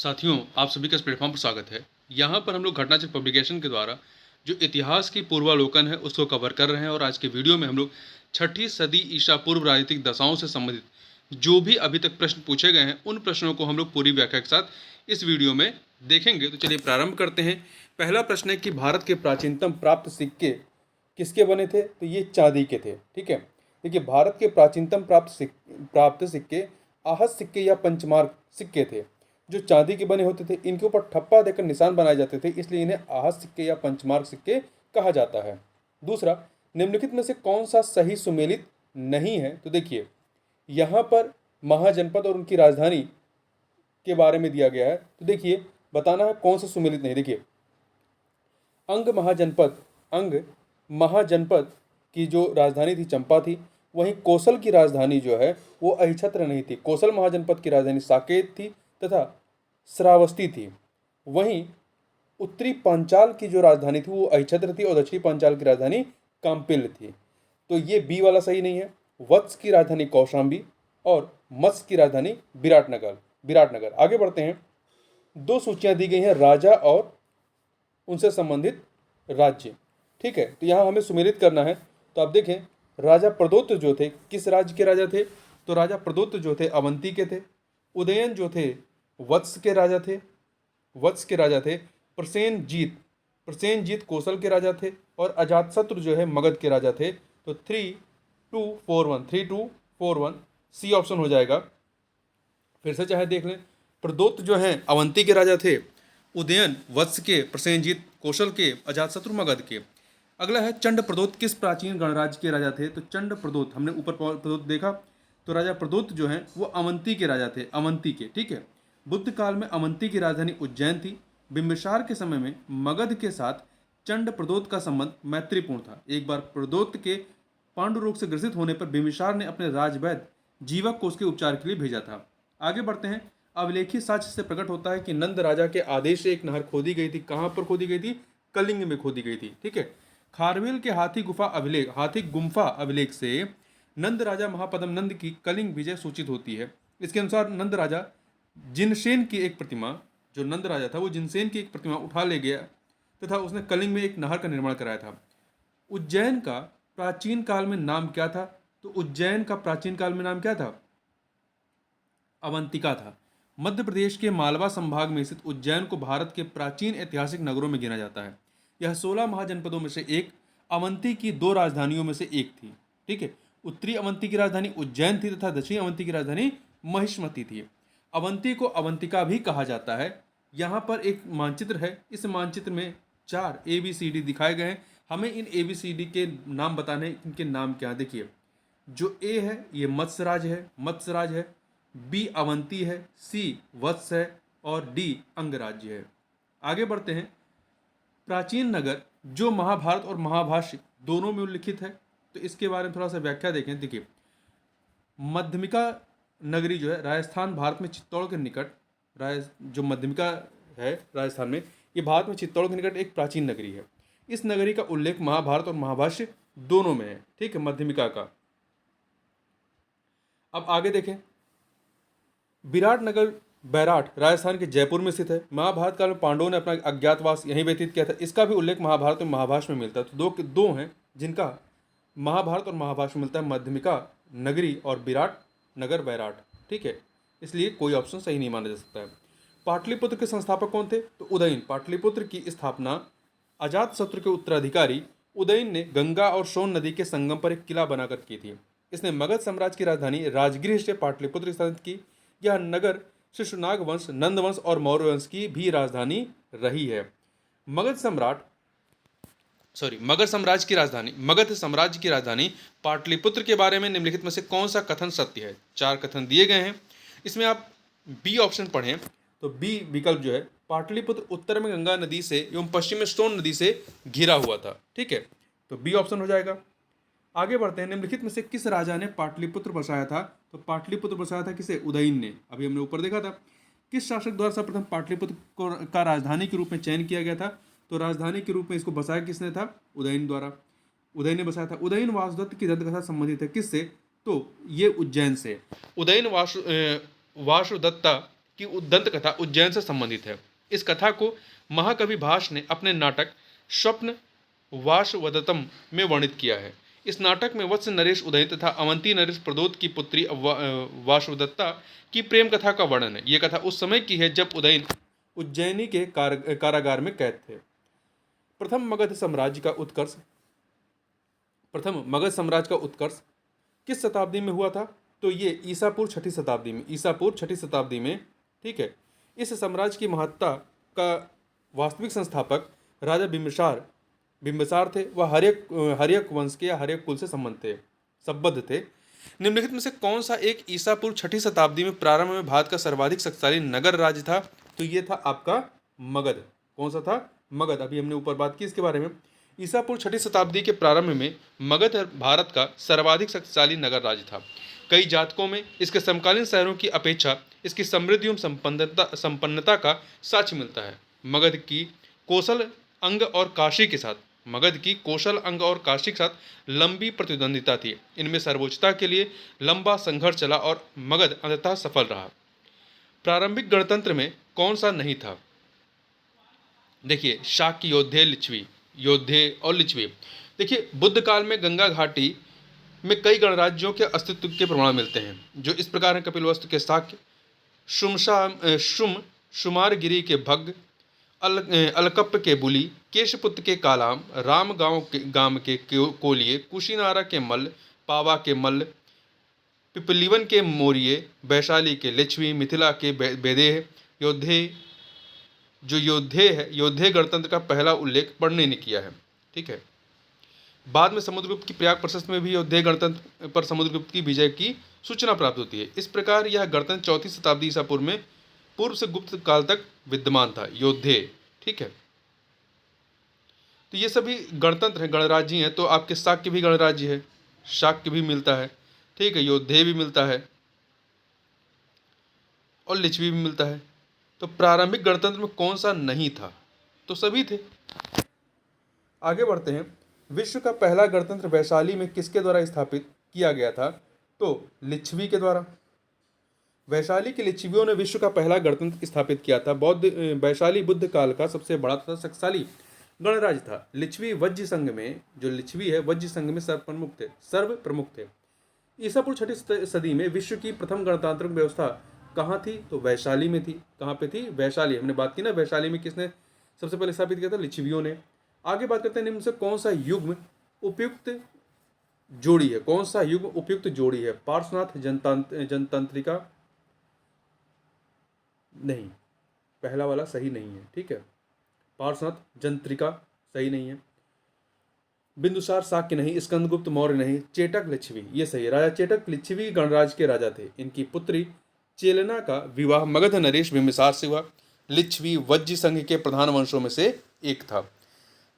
साथियों, आप सभी का इस प्लेटफॉर्म पर स्वागत है। यहाँ पर हम लोग घटनाचक्र पब्लिकेशन के द्वारा जो इतिहास की पूर्वालोकन है उसको कवर कर रहे हैं और आज के वीडियो में हम लोग छठी सदी ईसा पूर्व राजनीतिक दशाओं से संबंधित जो भी अभी तक प्रश्न पूछे गए हैं उन प्रश्नों को हम लोग पूरी व्याख्या के साथ इस वीडियो में देखेंगे। तो चलिए प्रारंभ करते हैं। पहला प्रश्न है कि भारत के प्राचीनतम प्राप्त सिक्के किसके बने थे? तो ये चांदी के थे। ठीक है, देखिए भारत के प्राचीनतम प्राप्त सिक्के आहत सिक्के या पंचमार्क सिक्के थे जो चांदी के बने होते थे। इनके ऊपर ठप्पा देकर निशान बनाए जाते थे, इसलिए इन्हें आहत सिक्के या पंचमार्क सिक्के कहा जाता है। दूसरा, निम्नलिखित में से कौन सा सही सुमेलित नहीं है? तो देखिए यहाँ पर महाजनपद और उनकी राजधानी के बारे में दिया गया है, तो देखिए बताना है कौन सा सुमेलित नहीं। देखिए अंग महाजनपद की जो राजधानी थी चंपा थी, वहीं कौशल की राजधानी जो है वो अहिछत्र नहीं थी। कौशल महाजनपद की राजधानी साकेत थी तथा श्रावस्ती थी। वहीं उत्तरी पांचाल की जो राजधानी थी वो अहिछत्र थी और दक्षिणी पांचाल की राजधानी काम्पिल्य थी। तो ये बी वाला सही नहीं है। वत्स की राजधानी कौशाम्बी और मत्स्य की राजधानी विराटनगर। आगे बढ़ते हैं। दो सूचियां दी गई हैं राजा और उनसे संबंधित राज्य। ठीक है, तो यहाँ हमें सुमेलित करना है। तो आप देखें राजा प्रदोत्त जो थे किस राज्य के राजा थे? तो राजा प्रदोत्त जो थे अवंती के थे। उदयन जो थे वत्स के राजा थे। प्रसेनजीत कौशल के राजा थे और अजातशत्रु जो है मगध के राजा थे। तो 3241 सी ऑप्शन हो जाएगा। फिर से चाहे देख लें, प्रदोत्त जो हैं अवंती के राजा थे, उदयन वत्स के, प्रसेनजीत कौशल के, अजातशत्रु मगध के। अगला है चंड प्रदोत्त किस प्राचीन गणराज्य के राजा थे? तो चंड प्रदोत्त, हमने ऊपर प्रदोत्त देखा, तो राजा प्रदोत्त जो हैं वो अवंती के राजा थे, अवंती के। ठीक है, बुद्ध काल में अवंती की राजधानी उज्जैन थी। बिंबिसार के समय में मगध के साथ चंड प्रदोत्त का संबंध मैत्रीपूर्ण था। एक बार प्रदोत्त के पांडु रोग से ग्रसित होने पर बिंबिसार ने अपने राजवैद्य जीवक को उसके उपचार के लिए भेजा था। आगे बढ़ते हैं। अभिलेखी साक्ष्य से प्रकट होता है कि नंद राजा के आदेश से एक नहर खोदी गई थी। कहाँ पर खोदी गई थी? कलिंग में खोदी गई थी। ठीक है, खारवेल के हाथी गुम्फा अभिलेख से नंद राजा महापद्म नंद की कलिंग विजय सूचित होती है। इसके अनुसार नंद राजा जिनसेन की एक प्रतिमा, जो नंद राजा था वो जिनसेन की एक प्रतिमा उठा ले गया तथा उसने कलिंग में एक नहर का निर्माण कराया था। उज्जैन का प्राचीन काल में नाम क्या था? तो उज्जैन का प्राचीन काल में नाम क्या था? अवंतिका था। मध्य प्रदेश के मालवा संभाग में स्थित उज्जैन को भारत के प्राचीन ऐतिहासिक नगरों में गिना जाता है। यह 16 महाजनपदों में से एक, अवंती की 2 राजधानियों में से एक थी। ठीक है, उत्तरी अवंती की राजधानी उज्जैन थी तथा दक्षिणी अवंती की राजधानी महिष्मती थी। अवंती को अवंतिका भी कहा जाता है। यहाँ पर एक मानचित्र है, इस मानचित्र में 4 ABCD दिखाए गए हैं। हमें इन ABCD के नाम बताने, इनके नाम क्या? देखिए जो ए है ये मत्स्यराज है, बी अवंती है, सी वत्स है और डी अंगराज्य है। आगे बढ़ते हैं। प्राचीन नगर जो महाभारत और महाभाष्य दोनों में उल्लिखित है, तो इसके बारे में थोड़ा सा व्याख्या देखें। देखिए मध्यमिका नगरी जो है राजस्थान, भारत में चित्तौड़ के निकट, जो मध्यमिका है राजस्थान में, ये भारत में चित्तौड़ के निकट एक प्राचीन नगरी है। इस नगरी का उल्लेख महाभारत और महाभाष्य दोनों में है। ठीक है, मध्यमिका का। अब आगे देखें। विराटनगर बैराट राजस्थान के जयपुर में स्थित है। महाभारत काल में पांडवों ने अपना अज्ञातवास यहीं व्यतीत किया था। इसका भी उल्लेख महाभारत और महाभाष्य में मिलता है। तो दो हैं जिनका महाभारत और महाभाष्य में मिलता है, मध्यमिका नगरी और विराट नगर बैराट। ठीक है, इसलिए कोई ऑप्शन सही नहीं माना जा सकता है। पाटलिपुत्र के संस्थापक कौन थे? तो उदयन। पाटलिपुत्र की स्थापना अजातशत्रु के उत्तराधिकारी उदयन ने गंगा और सोन नदी के संगम पर एक किला बनाकर की थी। इसने मगध साम्राज्य की राजधानी राजगृह से पाटलिपुत्र स्थापित की। यह नगर शिशुनाग वंश, नंद वंश और मौर्य वंश की भी राजधानी रही है। मगध साम्राज्य की राजधानी पाटलिपुत्र के बारे में निम्नलिखित में से कौन सा कथन सत्य है? 4 कथन दिए गए हैं, इसमें आप बी ऑप्शन पढ़ें तो बी विकल्प जो है, पाटलिपुत्र उत्तर में गंगा नदी से एवं पश्चिम में सोन नदी से घिरा हुआ था। ठीक है, तो बी ऑप्शन हो जाएगा। आगे बढ़ते हैं। निम्नलिखित में से किस राजा ने पाटलिपुत्र बसाया था? तो पाटलिपुत्र बसाया था किसे? उदयन ने। अभी हमने ऊपर देखा था। किस शासक द्वारा सर्वप्रथम पाटलिपुत्र का राजधानी के रूप में चयन किया गया था? तो राजधानी के रूप में इसको बसाया किसने था? उदयन द्वारा। उदयन ने बसाया था। उदयन वासुदत्त की दंतकथा संबंधित है किससे? तो ये उज्जैन से। उदयन वासुदत्ता कि उद्दंत कथा उज्जैन से संबंधित है। इस कथा को महाकवि भास ने अपने नाटक स्वप्न वासवदत्तम में वर्णित किया है। इस नाटक में वत्स नरेश उदयन तथा अवंती नरेश प्रदोत की पुत्री वासवदत्ता की प्रेम कथा का वर्णन है। ये कथा उस समय की है जब उदयन उज्जैनी के कारागार में कैद थे। प्रथम मगध साम्राज्य का उत्कर्ष किस शताब्दी में हुआ था? तो ये ईसापुर छठी शताब्दी में, ठीक है। इस साम्राज्य की महत्ता का वास्तविक संस्थापक राजा बिंबिसार थे। वह हर्यक वंश के या हर्यक कुल से संबद्ध थे। निम्नलिखित में से कौन सा एक ईसापुर छठी शताब्दी में प्रारंभ में भारत का सर्वाधिक शक्तिशाली नगर राज्य था? तो ये था आपका मगध। कौन सा था? मगध। अभी हमने ऊपर बात की इसके बारे में। ईसापुर छठी शताब्दी के प्रारंभ में मगध भारत का सर्वाधिक शक्तिशाली नगर राज्य था। कई जातकों में इसके समकालीन शहरों की अपेक्षा इसकी समृद्धि एवं संपन्नता का साक्ष्य मिलता है। मगध की कौशल अंग और काशी के साथ लंबी प्रतिद्वंदिता थी। इनमें सर्वोच्चता के लिए लंबा संघर्ष चला और मगध अंततः सफल रहा। प्रारंभिक गणतंत्र में कौन सा नहीं था? देखिए, शाक्य, योद्धे और लिच्छवी। देखिए, बुद्ध काल में गंगा घाटी में कई गणराज्यों के अस्तित्व के प्रमाण मिलते हैं, जो इस प्रकार हैं: कपिलवस्तु के शाक्य, शुमारगिरी के भग्ग, अलकप्प के बुली, केशपुत्र के कालाम, राम गाम के कोलिये, कुशीनारा के मल्ल, पावा के मल्ल, पिपलीवन के मोरिये, वैशाली के लिच्छवी, मिथिला के बेदेह, योद्धे गणतंत्र का पहला उल्लेख पढ़ने ने किया है। ठीक है। बाद में समुद्रगुप्त की प्रयाग प्रशस्ति में भी योद्धे गणतंत्र पर समुद्रगुप्त की विजय की सूचना प्राप्त होती है। इस प्रकार यह गणतंत्र चौथी शताब्दी ईसा पूर्व में पूर्व से गुप्त काल तक विद्यमान था। योद्धे, ठीक है। तो ये सभी गणतंत्र हैं, गणराज्य हैं। तो आपके शाक्य भी गणराज्य है, शाक्य भी मिलता है, ठीक है, योद्धे भी मिलता है और लिच्छवी भी मिलता है। तो प्रारंभिक गणतंत्र में कौन सा नहीं था? तो सभी थे। आगे बढ़ते हैं। विश्व का पहला गणतंत्र वैशाली में किसके द्वारा स्थापित किया गया था? तो लिच्छवी के द्वारा। वैशाली के लिच्छवियों ने विश्व का पहला गणतंत्र स्थापित किया था। वैशाली बुद्ध काल का सबसे बड़ा तथा शक्तिशाली गणराज्य था। लिच्छवी वज्र संघ में, जो लिच्छवी है वज्र संघ में सर्व प्रमुख थे। ईसा पूर्व छठी सदी में विश्व की प्रथम गणतांत्रिक व्यवस्था कहाँ थी? तो वैशाली में थी। कहाँ पे थी? वैशाली। हमने बात की ना, वैशाली में किसने सबसे पहले स्थापित किया था? लिच्छवियों ने। आगे बात करते हैं निम्न से कौन सा युग्म उपयुक्त जोड़ी है? कौन सा युग्म उपयुक्त जोड़ी है? पार्श्वनाथ जनतंत्रिका नहीं, पहला वाला सही नहीं है, ठीक है। पार्श्वनाथ जंत्रिका सही नहीं है। बिंदुसार शाक्य नहीं, स्कंदगुप्त मौर्य नहीं, चेटक लिच्छवी ये सही है। राजा चेटक लिच्छवी गणराज्य के राजा थे। इनकी पुत्री चेलना का विवाह मगध नरेश बिंबिसार से हुआ। लिच्छवी वज्र संघ के प्रधान वंशों में से एक था।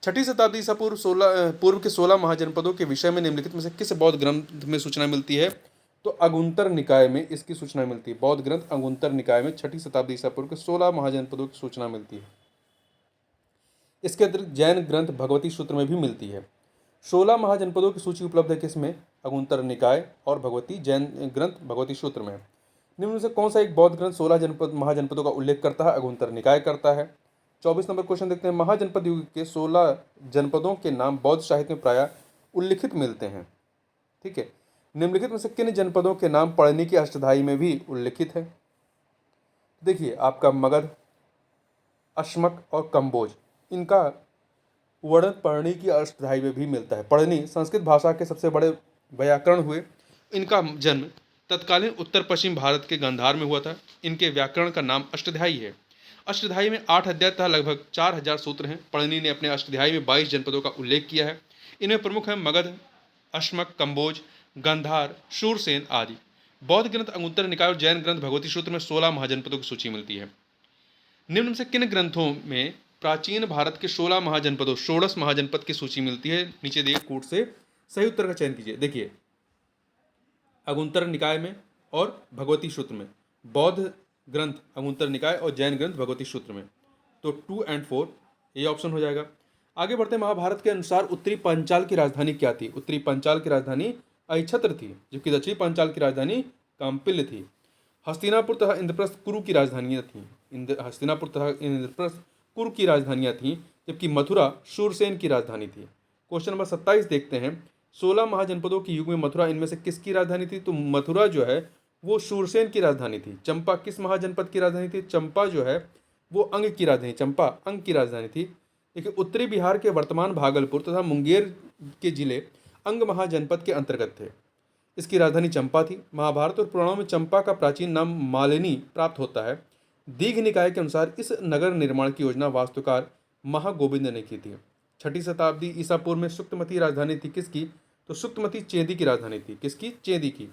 छठी शताब्दी ईसा पूर्व के 16 महाजनपदों के विषय में निम्नलिखित में से किस बौद्ध ग्रंथ में सूचना मिलती है? तो अगुंतर निकाय में इसकी सूचना मिलती है। बौद्ध ग्रंथ अगुंतर निकाय में छठी शताब्दी ईसा पूर्व के 16 महाजनपदों की सूचना मिलती है। इसके अतिरिक्त जैन ग्रंथ भगवती सूत्र में भी मिलती है। 16 महाजनपदों की सूची उपलब्ध है किसमें? अगुंतर निकाय और भगवती जैन ग्रंथ भगवती सूत्र में। निम्न में से कौन सा एक बौद्ध ग्रंथ 16 महाजनपदों का उल्लेख करता है? अगुंतर निकाय करता है। 24 नंबर क्वेश्चन देखते हैं। महाजनपद युग के 16 जनपदों के नाम बौद्ध साहित्य में प्रायः उल्लिखित मिलते हैं, ठीक है। निम्नलिखित में से किन जनपदों के नाम पढ़नी की अष्टधाई में भी उल्लिखित है? देखिए, आपका मगध, अश्मक और कंबोज, इनका वर्णन पढ़नी की अष्टधाई में भी मिलता है। पढ़नी संस्कृत भाषा के सबसे बड़े व्याकरण हुए। इनका जन्म तत्कालीन उत्तर पश्चिम भारत के गांधार में हुआ था। इनके व्याकरण का नाम अष्टध्यायी है। अष्टध्यायी में 8 अध्याय तथा लगभग 4000 सूत्र हैं। पढ़नी ने अपने अष्टध्यायी में 22 जनपदों का उल्लेख किया है। इनमें प्रमुख हैं मगध, अश्मक, कंबोज, गांधार, शूरसेन आदि। बौद्ध ग्रंथ अगुंतर निकाय और जैन ग्रंथ भगवती सूत्र में 16 महाजनपदों की सूची मिलती है। निम्न से किन ग्रंथों में प्राचीन भारत के 16 महाजनपदों, षोडश महाजनपद की सूची मिलती है? नीचे दिए कूट से सही उत्तर का चयन कीजिए। देखिए, अगुंतर निकाय में और भगवती सूत्र में। बौद्ध ग्रंथ अगुंतर निकाय और जैन ग्रंथ भगवती सूत्र में। तो 2 और 4 ये ऑप्शन हो जाएगा। आगे बढ़ते हैं। महाभारत के अनुसार उत्तरी पांचाल की राजधानी क्या थी? उत्तरी पांचाल की राजधानी अहिछत्र थी, जबकि दक्षिणी पांचाल की राजधानी कांपिल्य थी। हस्तिनापुर तथा इंद्रप्रस्थ कुरु की राजधानियाँ थीं। हस्तिनापुर तथा इंद्रप्रस्थ कुरु की राजधानियाँ थीं, जबकि मथुरा शूरसेन की राजधानी थी। क्वेश्चन नंबर 27 देखते हैं। 16 महाजनपदों के युग में मथुरा इनमें से किसकी राजधानी थी? तो मथुरा जो है वो शूरसेन की राजधानी थी। चंपा किस महाजनपद की राजधानी थी? चंपा जो है वो अंग की राजधानी, चंपा अंग की राजधानी थी। देखिए, उत्तरी बिहार के वर्तमान भागलपुर तथा मुंगेर के जिले अंग महाजनपद के अंतर्गत थे। इसकी राजधानी चंपा थी। महाभारत और पुराणों में चंपा का प्राचीन नाम मालिनी प्राप्त होता है। दीघ निकाय के अनुसार इस नगर निर्माण की योजना वास्तुकार महागोविंद ने की थी। 6ठी शताब्दी ईसा पूर्व में सुक्तमती राजधानी थी किसकी? तो सुक्तमती चेदी की राजधानी थी। किसकी? चेदी की।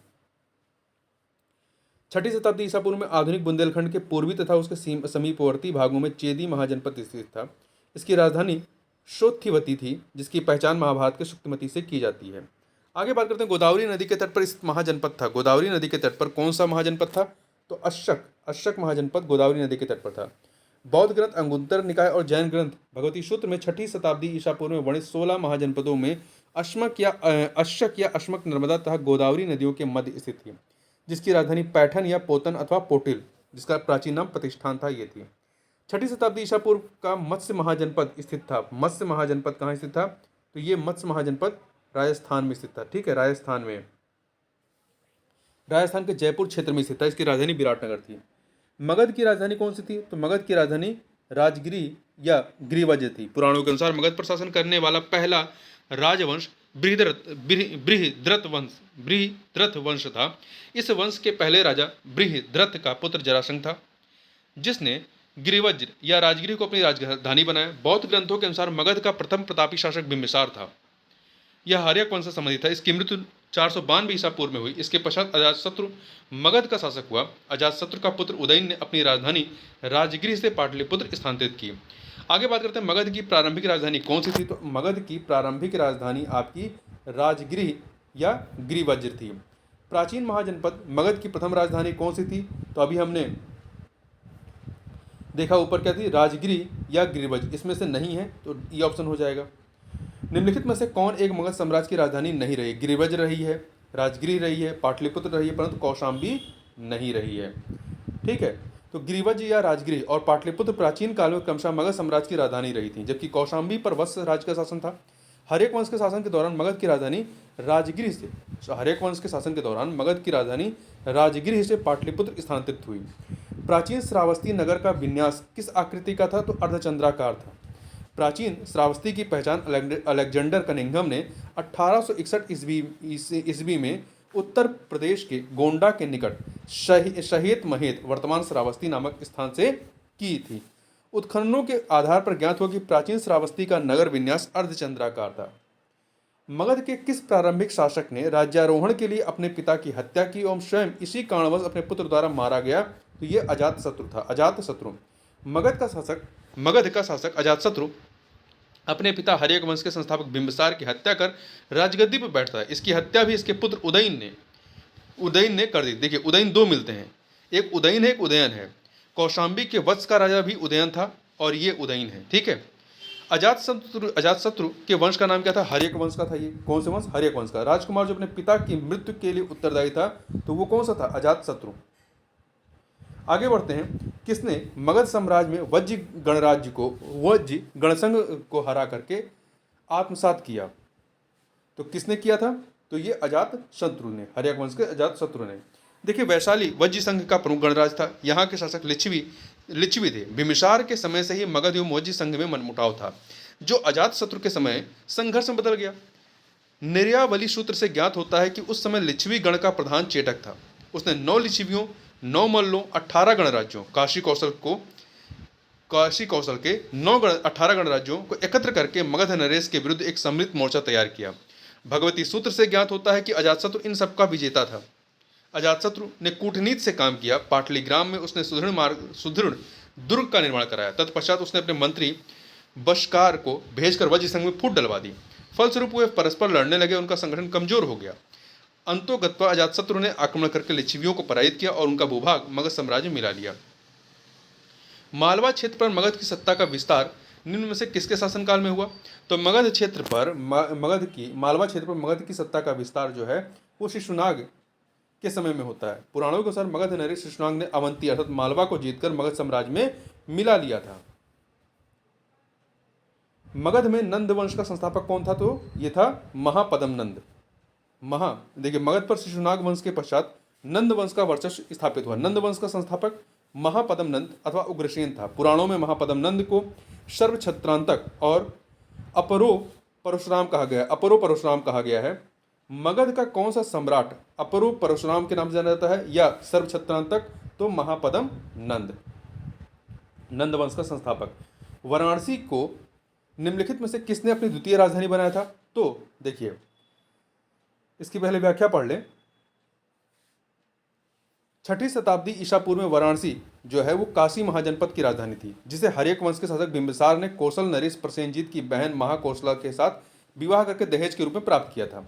6ठी शताब्दी ईसा पूर्व में आधुनिक बुंदेलखंड के पूर्वी तथा उसके समीपवर्ती भागों में चेदी महाजनपद स्थित था। इसकी राजधानी शोथिवती थी, जिसकी पहचान महाभारत के सुक्तमती से की जाती है। आगे बात करते हैं, गोदावरी नदी के तट पर स्थित महाजनपद था। गोदावरी नदी के तट पर कौन सा महाजनपद था? तो अशक महाजनपद गोदावरी नदी के तट पर था। बौद्ध ग्रंथ अंगुत्तर निकाय और जैन ग्रंथ भगवती सूत्र में 6ठी शताब्दी ईसा पूर्व में वर्णित 16 महाजनपदों में अशक या अश्मक नर्मदा तथा गोदावरी नदियों के मध्य स्थित थी, जिसकी राजधानी पैठन या पोतन अथवा पोटिल, जिसका प्राचीन नाम प्रतिष्ठान था, ये थी। 6ठी शताब्दी ईसा पूर्व का मत्स्य महाजनपद स्थित था। मत्स्य महाजनपद कहाँ स्थित था? तो ये मत्स्य महाजनपद राजस्थान में स्थित था। ठीक है, राजस्थान में, राजस्थान के जयपुर क्षेत्र में स्थित था। इसकी राजधानी विराटनगर थी। मगध की राजधानी कौन सी थी? तो मगध की राजधानी राजगिरी या गिरिवज्र थी। पुराणों के अनुसार मगध पर शासन करने वाला पहला राजवंश बृहद्रथ वंश था। इस वंश के पहले राजा बृहद्रथ का पुत्र जरासंध था, जिसने गिरिवज्र या राजगिरी को अपनी राजधानी बनाया। बौद्ध ग्रंथों के अनुसार मगध का प्रथम प्रतापी शासक बिंबिसार था। यह हर्यक वंश से संबंधित था। इसकी मृत्यु 492 ईसा पूर्व में हुई। इसके पश्चात अजातशत्रु मगध का शासक हुआ। अजातशत्रु का पुत्र उदयन ने अपनी राजधानी राजगिरी से पाटलिपुत्र स्थानांतरित की। आगे बात करते हैं, मगध की प्रारंभिक राजधानी कौन सी थी? तो मगध की प्रारंभिक राजधानी आपकी राजगिरी या गिरिवज्र थी। प्राचीन महाजनपद मगध की प्रथम राजधानी कौन सी थी? तो अभी हमने देखा ऊपर क्या थी, राजगिरी या गिरिवज्र, इसमें से नहीं है तो ये ऑप्शन हो जाएगा। निम्नलिखित में से कौन एक मगध साम्राज्य की राजधानी नहीं रही? गिरिवज्र रही है, राजगिरी रही है, पाटलिपुत्र रही है, परंतु कौशाम्बी नहीं रही है। ठीक है, तो गिरिवज्र या राजगिरी और पाटलिपुत्र प्राचीन काल में क्रमशः मगध साम्राज्य की राजधानी रही थी, जबकि कौशाम्बी पर वत्स राज का शासन था। हर्यक वंश के शासन के दौरान मगध की राजधानी राजगिरी से हर्यक वंश के शासन के दौरान मगध की राजधानी राजगिरी से पाटलिपुत्र स्थानांतरित हुई। प्राचीन श्रावस्ती नगर का विन्यास किस आकृति का था? तो अर्धचंद्राकार था। प्राचीन श्रावस्ती की पहचान अलेक्जेंडर कनिंघम ने 1861 ईस्वी में उत्तर प्रदेश के गोंडा के निकट शहेत महेत वर्तमान श्रावस्ती नामक स्थान से की थी। उत्खननों के आधार पर ज्ञात हुआ कि प्राचीन श्रावस्ती का नगर विन्यास अर्धचंद्राकार था। मगध के किस प्रारंभिक शासक ने राज्यारोहण के लिए अपने पिता की हत्या की एवं स्वयं इसी कारणवश अपने पुत्र द्वारा मारा गया? तो ये अजातशत्रु था। अजातशत्रु मगध का शासक अजातशत्रु अपने पिता हर्यक वंश के संस्थापक बिंबिसार की हत्या कर राजगद्दी पर बैठता है। इसकी हत्या भी इसके पुत्र उदयन ने कर दी। देखिए, उदयन दो मिलते हैं, एक उदयन है, एक उदयन है। कौशाम्बी के वत्स का राजा भी उदयन था और ये उदयन है। ठीक है, अजातशत्रु के वंश का नाम क्या था? हर्यक वंश का था। ये कौन से वंश? हर्यक वंश का। राजकुमार जो अपने पिता की मृत्यु के लिए उत्तरदायी था, तो वो कौन सा था? अजातशत्रु। आगे बढ़ते हैं, किसने मगध साम्राज्य में वज्जी गणसंघ को हरा करके आत्मसात किया? तो किसने किया था? तो ये अजातशत्रु ने, हर्यक वंश के अजातशत्रु ने। देखिए, वैशाली वज्जी संघ का प्रमुख गणराज था। यहाँ के शासक लिच्छवी थे। बिम्बिसार के समय से ही मगध एवं वज्जी संघ में मनमुटाव था, जो अजातशत्रु के समय संघर्ष में बदल गया। निर्यावली सूत्र से ज्ञात होता है कि उस समय लिच्छवी गण का प्रधान चेटक था। उसने 9 लिच्छवियों, 9 मल्लों, 18 गणराज्यों, काशी कौशल के 18 गणराज्यों को एकत्र करके मगध नरेश के विरुद्ध एक सम्मिलित मोर्चा तैयार किया। भगवती सूत्र से ज्ञात होता है कि अजातशत्रु इन सबका विजेता था। अजातशत्रु ने कूटनीति से काम किया। पाटलिग्राम में उसने सुदृढ़ दुर्ग का निर्माण कराया। तत्पश्चात उसने अपने मंत्री बशकार को भेजकर वज्र संघ में फूट डलवा दी। फलस्वरूप वे परस्पर लड़ने लगे। उनका संगठन कमजोर हो गया। अंतोगत्वा अजातशत्रु ने आक्रमण करके लिच्छवियों को पराजित किया और उनका भूभाग मगध साम्राज्य में मिला लिया। मालवा क्षेत्र पर मगध की सत्ता का विस्तार निम्न में से किसके शासनकाल में हुआ? तो मालवा क्षेत्र पर मगध की सत्ता का विस्तार जो है वो शिशुनाग के समय में होता है। पुराणों के अनुसार मगध नरेश शिशुनाग ने अवंती अर्थात मालवा को जीतकर मगध साम्राज्य में मिला लिया था। मगध में नंद वंश का संस्थापक कौन था? तो ये था महापद्म नंद। देखिए, मगध पर शिशुनाग वंश के पश्चात नंद वंश का वर्चस्व स्थापित हुआ। नंद वंश का संस्थापक महापद्म नंद अथवा उग्रसेन था। पुराणों में महापद्म नंद को सर्वछत्रांतक और अपरो परशुराम कहा गया है। मगध का कौन सा सम्राट अपरो परशुराम के नाम से जाना जाता है या सर्वछत्रांतक? तो महापद्म नंद, नंद वंश का संस्थापक। वाराणसी को निम्नलिखित में से किसने अपनी द्वितीय राजधानी बनाया था? तो देखिए, इसकी पहले व्याख्या पढ़ लें। 6वीं शताब्दी ईसा पूर्व में वाराणसी जो है वो काशी महाजनपद की राजधानी थी, जिसे हर्यक वंश के शासक बिंबिसार ने कौशल नरेश प्रसेनजीत की बहन महाकौशला के साथ विवाह करके दहेज के रूप में प्राप्त किया था।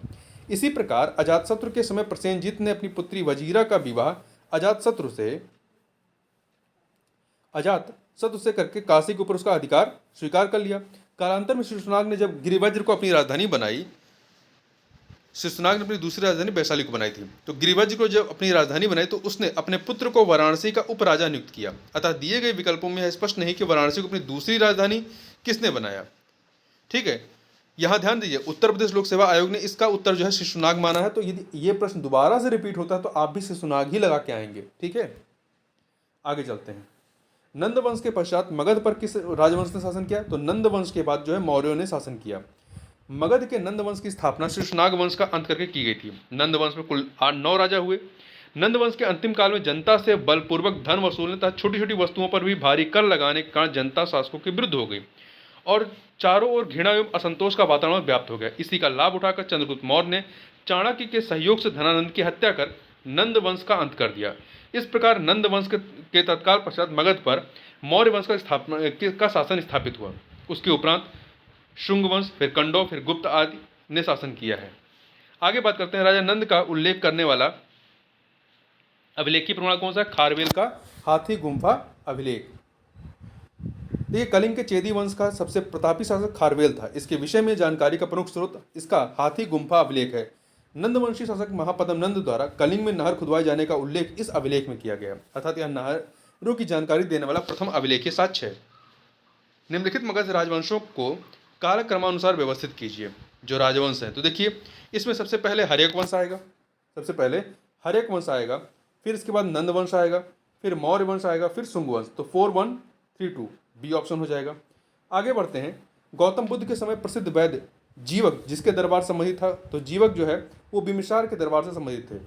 इसी प्रकार अजातशत्रु के समय प्रसेनजीत ने अपनी पुत्री वजीरा का विवाह अजातशत्रु से करके काशी के ऊपर उसका अधिकार स्वीकार कर लिया। कालांतर में शिशुनाग ने जब गिरिवज्र को अपनी राजधानी बनाई, शिशुनाग ने अपनी दूसरी राजधानी वैशाली को बनाई थी, तो गिरिवज्र को जब अपनी राजधानी बनाई तो उसने अपने पुत्र को वाराणसी का उपराजा नियुक्त किया। अतः दिए गए विकल्पों में स्पष्ट नहीं कि वाराणसी को अपनी दूसरी राजधानी किसने बनाया। ठीक है, यहाँ ध्यान दीजिए, उत्तर प्रदेश लोक सेवा आयोग ने इसका उत्तर जो है शिशुनाग माना है। तो यदि ये प्रश्न दोबारा से रिपीट होता है तो आप भी शिशुनाग ही लगा के आएंगे। ठीक है, आगे चलते हैं। नंद वंश के पश्चात मगध पर किस राजवंश ने शासन किया? तो नंद वंश के बाद जो है मौर्यों ने शासन किया। मगध के नंद वंश की स्थापना शिशुनाग वंश का अंत करके की गई थी। नंद वंश में कुल 9 राजा हुए। नंद वंश के अंतिम काल में जनता से बलपूर्वक धन वसूलने तथा छोटी छोटी वस्तुओं पर भी भारी कर लगाने के कारण जनता शासकों के विरुद्ध हो गई और चारों ओर घृणा एवं असंतोष का वातावरण व्याप्त हो गया। इसी का लाभ उठाकर चंद्रगुप्त मौर्य ने चाणक्य के सहयोग से धनानंद की हत्या कर नंद वंश का अंत कर दिया। इस प्रकार नंद वंश के तत्काल पश्चात मगध पर मौर्य वंश का शासन स्थापित हुआ। उसके उपरांत शुंग वंश, फिर कंडो, फिर गुप्त आदि ने शासन किया है। आगे बात करते हैं राजा नंद का उल्लेख करने वाला अभिलेखीय प्रमाण कौन सा है? खारवेल का हाथी गुम्फा अभिलेख। देखिए, कलिंग के चेदी वंश का सबसे प्रतापी शासक खारवेल था। इसके विषय में जानकारी का प्रमुख स्रोत इसका हाथी गुम्फा अभिलेख है। नंदवंशी शासक महापद्म नंद द्वारा कलिंग में नहर खुदवाए जाने का उल्लेख इस अभिलेख में किया गया, अर्थात यह नहरों की जानकारी देने वाला प्रथम अभिलेखीय साक्ष्य है। निम्नलिखित मगध राजवंशों को कालक्रमानुसार व्यवस्थित कीजिए। जो राजवंश है, तो देखिए, इसमें सबसे पहले हर्यक वंश आएगा, फिर इसके बाद नंद वंश आएगा, फिर मौर्य वंश आएगा, फिर शुंग वंश। तो 4132 बी ऑप्शन हो जाएगा। आगे बढ़ते हैं। गौतम बुद्ध के समय प्रसिद्ध वैद्य जीवक जिसके दरबार संबंधित था, तो जीवक जो है वो बिंबिसार के दरबार से संबंधित थे।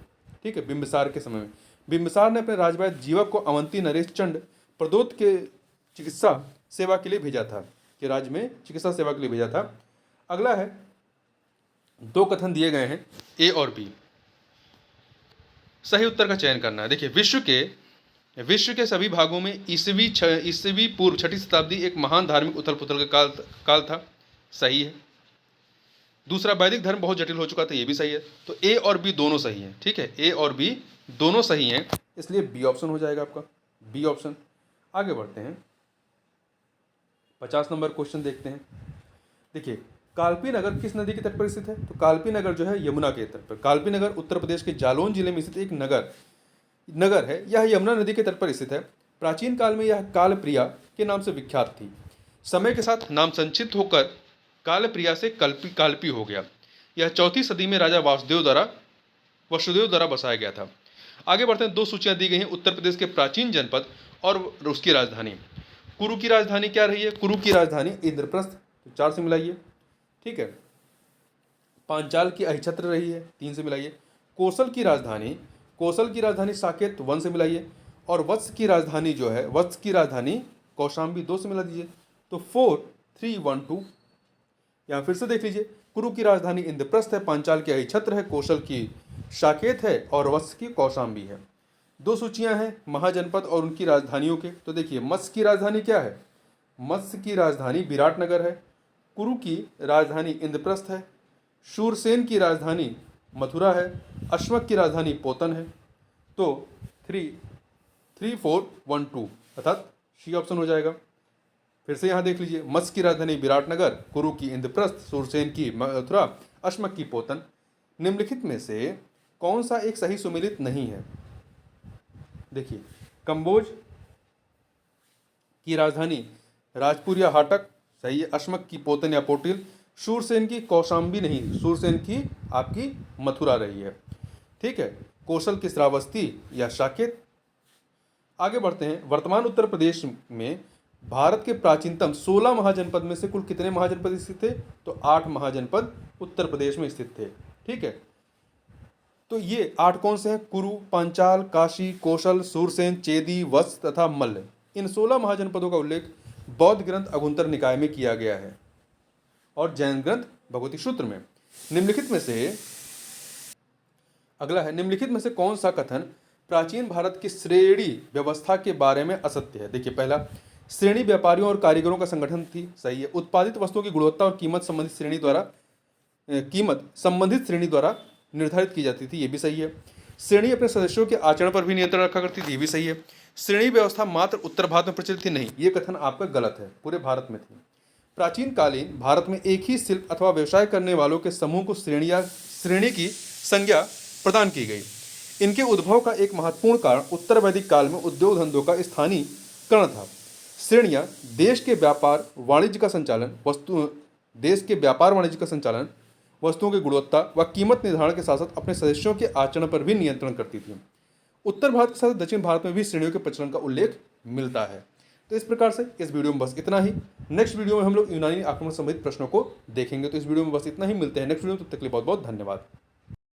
ठीक है, बिंबिसार के समय में बिंबिसार ने अपने राजवैद्य जीवक को अवंती नरेश चंड प्रदोत के चिकित्सा सेवा के लिए भेजा था, कि राज्य में चिकित्सा सेवा के लिए भेजा था। अगला है, 2 कथन दिए गए हैं, ए और बी। सही उत्तर का चयन करना है। देखिए, विश्व के सभी भागों में ईसवी पूर्व 6वीं शताब्दी एक महान धार्मिक उथल पुथल का काल था। सही है। दूसरा, वैदिक धर्म बहुत जटिल हो चुका था। ये भी सही है। तो ए और बी दोनों सही हैं। ठीक है, ए और बी दोनों सही हैं, इसलिए बी ऑप्शन हो जाएगा आपका, बी ऑप्शन। आगे बढ़ते हैं। 50 नंबर क्वेश्चन देखते हैं। देखिए, कालपी नगर किस नदी के तट पर स्थित है? तो कालपी नगर जो है यमुना के तट पर। कालपी नगर उत्तर प्रदेश के जालौन जिले में स्थित एक नगर है। यह यमुना नदी के तट पर स्थित है। प्राचीन काल में यह कालप्रिया के नाम से विख्यात थी। समय के साथ नाम संक्षिप्त होकर कालप्रिया से कालपी हो गया। यह 4वीं सदी में राजा वसुदेव द्वारा बसाया गया था। आगे बढ़ते हैं। 2 सूचियां दी गई हैं उत्तर प्रदेश के प्राचीन जनपद और उसकी राजधानी। कुरु की राजधानी क्या रही है? कुरु की राजधानी इंद्रप्रस्थ, तो 4 से मिलाइए। ठीक है। पांचाल की अहिछत्र रही है, 3 से मिलाइए। कौशल की राजधानी साकेत, 1 से मिलाइए। और वत्स की राजधानी कौशाम्बी, 2 से मिला दीजिए। तो 4 3 1 2। यहाँ फिर से देख लीजिए। कुरु की राजधानी इंद्रप्रस्थ है, पांचाल की अहिछत्र है, कौशल की साकेत है और वत्स की कौशाम्बी है। 2 सूचियां हैं महाजनपद और उनकी राजधानियों के। तो देखिए, मत्स्य की राजधानी क्या है? मत्स्य की राजधानी विराटनगर है। कुरु की राजधानी इंद्रप्रस्थ है। शूरसेन की राजधानी मथुरा है। अश्वक की राजधानी पोतन है। तो 3 4 1 2 अर्थात सी ऑप्शन हो जाएगा। फिर से यहाँ देख लीजिए, मत्स्य की राजधानी विराटनगर, कुरु की इंद्रप्रस्थ, शूरसेन की मथुरा, अश्वक की पोतन। निम्नलिखित में से कौन सा एक सही सुमेलित नहीं है? देखिए, कंबोज की राजधानी राजपुर या हाटक सही है। अश्मक की पोतन या पोटिल। शूरसेन की कौशाम्बी नहीं, शूरसेन की आपकी मथुरा रही है। ठीक है। कौशल की श्रावस्ती या साकेत। आगे बढ़ते हैं। वर्तमान उत्तर प्रदेश में भारत के प्राचीनतम 16 महाजनपद में से कुल कितने महाजनपद स्थित थे? तो 8 महाजनपद उत्तर प्रदेश में स्थित थे। ठीक है। तो ये 8 कौन से हैं? कुरु, पांचाल, काशी, कौशल, सूरसेन, चेदी, वत्स तथा मल्ल। इन 16 महाजनपदों का उल्लेख बौद्ध ग्रंथ अगुंतर निकाय में किया गया है और जैन ग्रंथ भगवती सूत्र में। निम्नलिखित में से अगला है, निम्नलिखित में से कौन सा कथन प्राचीन भारत की श्रेणी व्यवस्था के बारे में असत्य है? देखिए, पहला, श्रेणी व्यापारियों और कारीगरों का संगठन थी। सही है। उत्पादित वस्तुओं की गुणवत्ता और कीमत संबंधित श्रेणी द्वारा निर्धारित की जाती थी। ये भी सही है। श्रेणी अपने सदस्यों के आचरण पर भी नियंत्रण रखा करती थी। ये भी सही है। श्रेणी व्यवस्था मात्र उत्तर भारत में प्रचलित थी। नहीं, ये कथन आपका गलत है, पूरे भारत में थी। प्राचीन कालीन भारत में एक ही शिल्प अथवा व्यवसाय करने वालों के समूह को श्रेणी की संज्ञा प्रदान की गई। इनके उद्भव का एक महत्वपूर्ण कारण उत्तर वैदिक काल में उद्योग धंधों का स्थानीयकरण था। श्रेणियां देश के व्यापार वाणिज्य का संचालन, वस्तुओं की गुणवत्ता व कीमत निर्धारण के साथ साथ अपने सदस्यों के आचरण पर भी नियंत्रण करती थी। उत्तर भारत के साथ दक्षिण भारत में भी श्रेणियों के प्रचलन का उल्लेख मिलता है। तो इस प्रकार से इस वीडियो में बस इतना ही। नेक्स्ट वीडियो में हम लोग यूनानी आक्रमण संबंधित प्रश्नों को देखेंगे। तो इस वीडियो में बस इतना ही। मिलते हैं नेक्स्ट वीडियो में, तब तक के लिए बहुत बहुत धन्यवाद।